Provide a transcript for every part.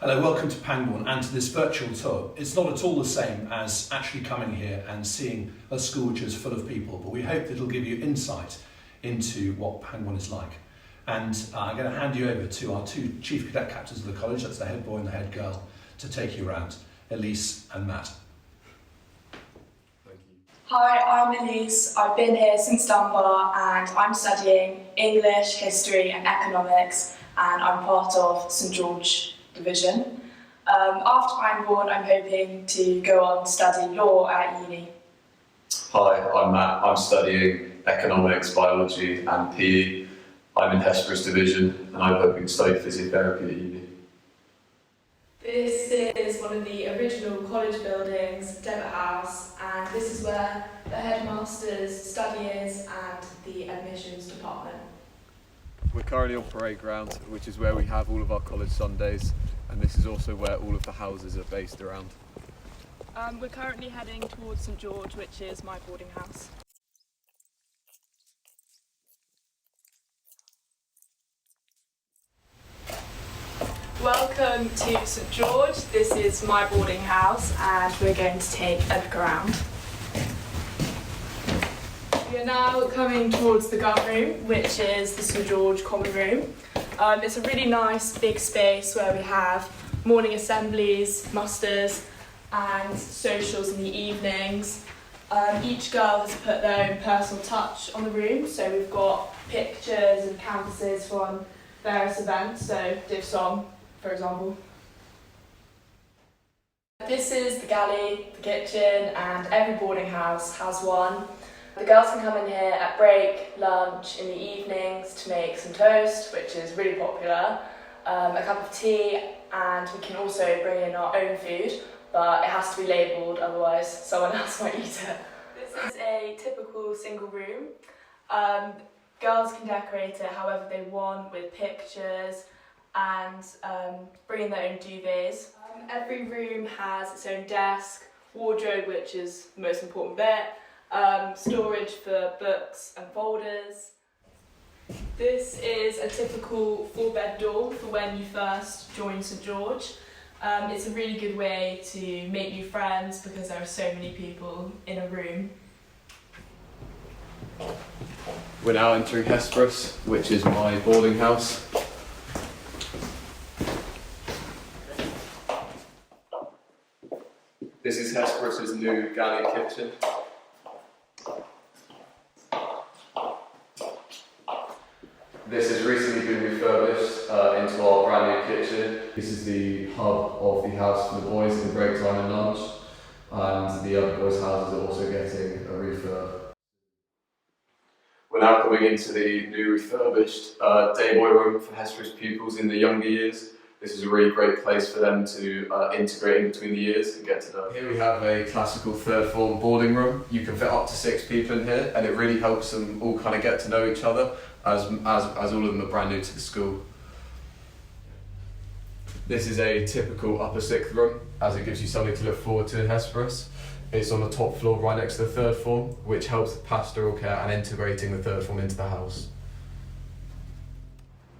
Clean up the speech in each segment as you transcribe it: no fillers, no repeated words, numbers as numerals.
Hello, welcome to Pangbourne and to this virtual tour. It's not at all the same as actually coming here and seeing a school which is full of people, but we hope that it'll give you insight into what Pangbourne is like. And I'm going to hand you over to our two chief cadet captains of the college, that's the head boy and the head girl, to take you around, Elise and Matt. Thank you. Hi, I'm Elise. I've been here since Dunbar and I'm studying English, History and Economics, and I'm part of St George Division. After Pangbourne, I'm hoping to go on to study law at uni. Hi, I'm Matt. I'm studying Economics, Biology and PE. I'm in Hesperus Division and I'm hoping to study physiotherapy at uni. This is one of the original college buildings, Debit House, and this is where the headmaster's study is and the admissions department. We're currently on parade ground, which is where we have all of our college Sundays, and this is also where all of the houses are based around. We're currently heading towards St George, which is my boarding house. Welcome to St George. This is my boarding house and we're going to take a look around. We are now coming towards the gun room, which is the St George common room. It's a really nice big space where we have morning assemblies, musters and socials in the evenings. Each girl has put their own personal touch on the room, so we've got pictures and canvases from various events, so Div Song, for example. This is the galley, the kitchen, and every boarding house has one. The girls can come in here at break, lunch, in the evenings to make some toast, which is really popular, a cup of tea, and we can also bring in our own food, but it has to be labelled, otherwise someone else might eat it. This is a typical single room. Girls can decorate it however they want, with pictures and bring in their own duvets. Every room has its own desk, wardrobe, which is the most important bit, storage for books and folders. This is a typical 4-bed dorm for when you first join St George. It's a really good way to make new friends because there are so many people in a room. We're now entering Hesperus, which is my boarding house. This is Hesperus's new galley kitchen. This has recently been refurbished into our brand new kitchen. This is the hub of the house for the boys in break time and lunch, and the other boys' houses are also getting a refurb. We're now coming into the new refurbished day boy room for Hesperus pupils in the younger years. This is a really great place for them to integrate in between the years and get to know. Here we have a classical third form boarding room. You can fit up to 6 people in here, and it really helps them all kind of get to know each other as all of them are brand new to the school. This is a typical upper 6th room, as it gives you something to look forward to in Hesperus. It's on the top floor right next to the third form, which helps with pastoral care and integrating the third form into the house.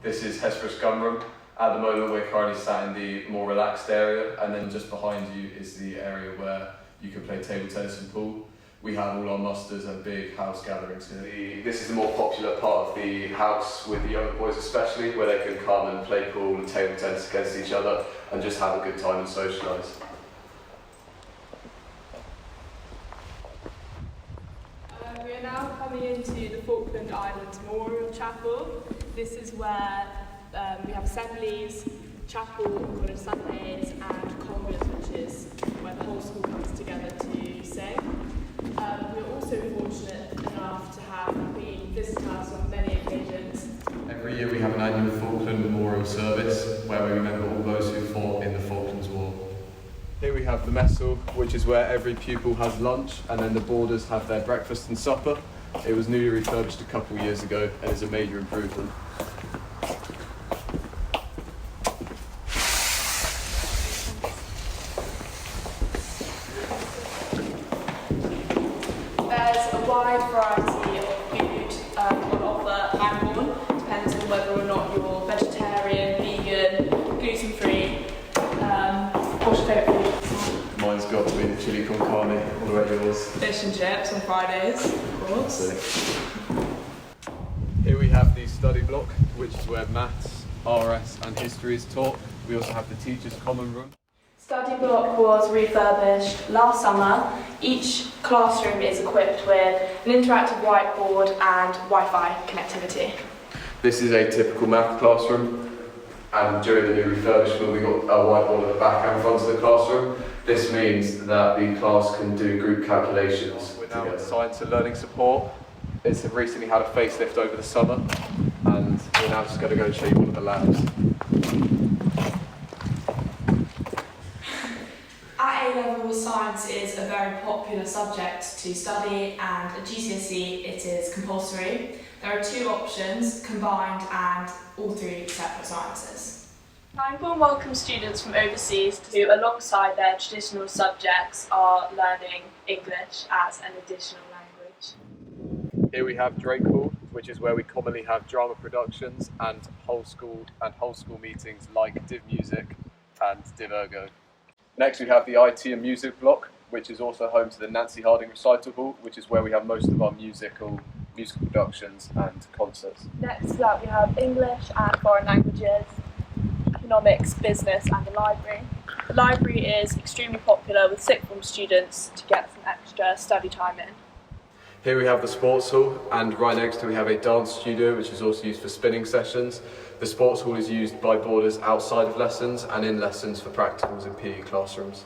This is Hesperus gun room. At the moment we're currently sat in the more relaxed area, and then just behind you is the area where you can play table tennis and pool. We have all our musters and big house gatherings here. This is the more popular part of the house with the younger boys especially, where they can come and play pool and table tennis against each other and just have a good time and socialise. We are now coming into the Falkland Islands Memorial Chapel. This is where we have assemblies, chapel on college Sundays, and congress, which is where the whole school comes together to sing. We're also fortunate enough to have Queen visit us on many occasions. Every year we have an annual Falkland Memorial Service where we remember all those who fought in the Falklands War. Here we have the Messel, which is where every pupil has lunch, and then the boarders have their breakfast and supper. It was newly refurbished a couple of years ago and is a major improvement. There's a wide variety of food on offer at Pangbourne, depends on whether or not you're vegetarian, vegan, gluten-free. fish and chips on Fridays, of course. Here we have the study block, which is where maths, RS and history is taught. We also have the teachers' common room. Study block was refurbished last summer. Each classroom is equipped with an interactive whiteboard and Wi-Fi connectivity. This is a typical math classroom, and during the new refurbishment we got a whiteboard at the back and front of the classroom. This means that the class can do group calculations. We're now at Science and Learning Support. It's recently had a facelift over the summer, and we're now just going to go and show you one of the labs. At A-level, science is a very popular subject to study, and at GCSE it is compulsory. There are two options, combined and all three separate sciences. Pangbourne welcomes students from overseas who, alongside their traditional subjects, are learning English as an additional language. Here we have Drake Hall, which is where we commonly have drama productions and whole school meetings like Div Music and Div Ergo. Next we have the IT and music block, which is also home to the Nancy Harding Recital Hall, which is where we have most of our musical productions and concerts. Next up we have English and foreign languages, economics, business and the library. The library is extremely popular with sixth form students to get some extra study time in. Here we have the sports hall, and right next to we have a dance studio which is also used for spinning sessions. The sports hall is used by boarders outside of lessons and in lessons for practicals in PE classrooms.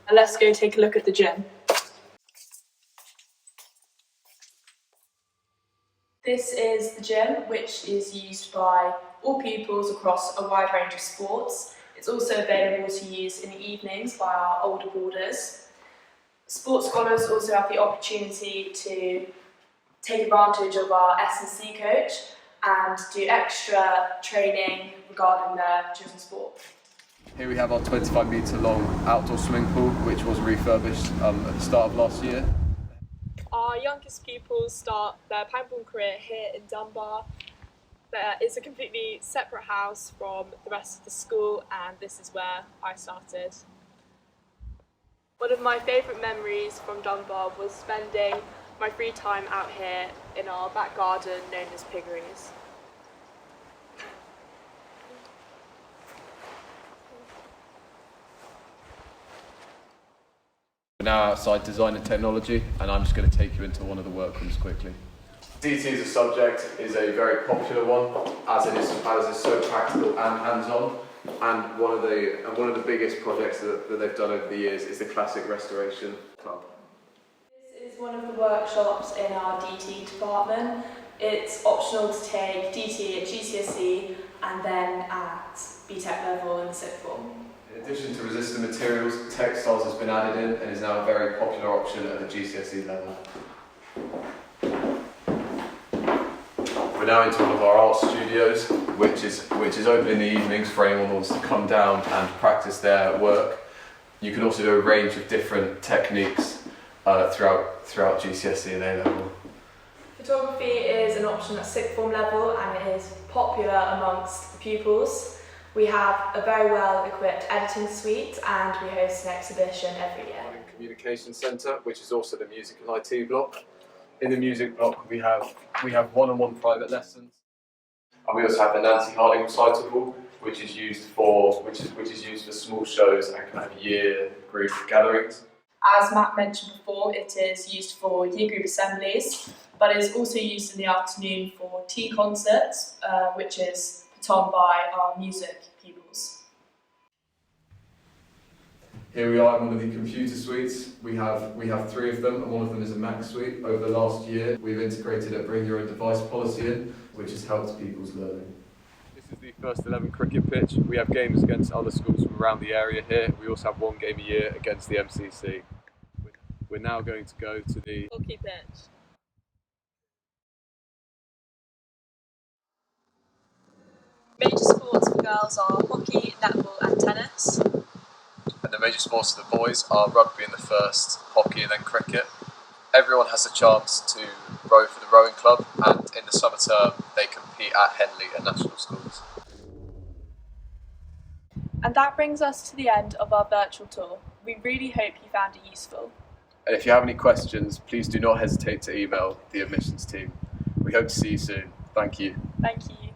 And let's go take a look at the gym. This is the gym, which is used by all pupils across a wide range of sports. It's also available to use in the evenings by our older boarders. Sports scholars also have the opportunity to take advantage of our S&C coach and do extra training regarding their chosen sport. Here we have our 25-metre long outdoor swimming pool, which was refurbished at the start of last year. Our youngest pupils start their Pangbourne career here in Dunbar. There is a completely separate house from the rest of the school, and this is where I started. One of my favourite memories from Dunbar was spending my free time out here in our back garden known as Piggeries. We're now outside design and technology, and I'm just going to take you into one of the workrooms quickly. DT as a subject is a very popular one, as it's so practical and hands-on. And one of the biggest projects that they've done over the years is the Classic Restoration Club. This is one of the workshops in our DT department. It's optional to take DT at GCSE and then at BTEC level in the sixth form. In addition to resistant materials, textiles has been added in and is now a very popular option at the GCSE level. We're now into one of our art studios, which is open in the evenings for anyone who wants to come down and practice their work. You can also do a range of different techniques throughout GCSE and A-level. Photography is an option at sixth form level, and it is popular amongst the pupils. We have a very well equipped editing suite, and we host an exhibition every year. Communication Centre, which is also the music and IT block. In the music block, we have one-on-one private lessons, and we also have the Nancy Harding Recital Hall, which is used for small shows and kind of year group gatherings. As Matt mentioned before, it is used for year group assemblies, but it is also used in the afternoon for tea concerts, which is put on by our music pupils. Here we are in one of the computer suites. We have three of them, and one of them is a Mac suite. Over the last year, we've integrated a bring your own device policy in, which has helped people's learning. This is the first 11 cricket pitch. We have games against other schools from around the area here. We also have one game a year against the MCC. We're now going to go to the Hockey pitch. Major sports for girls are hockey, netball and tennis. And the major sports for the boys are rugby in the first, hockey and then cricket. Everyone has a chance to row for the rowing club, and in the summer term they compete at Henley and national schools. And that brings us to the end of our virtual tour. We really hope you found it useful. And if you have any questions, please do not hesitate to email the admissions team. We hope to see you soon. Thank you. Thank you.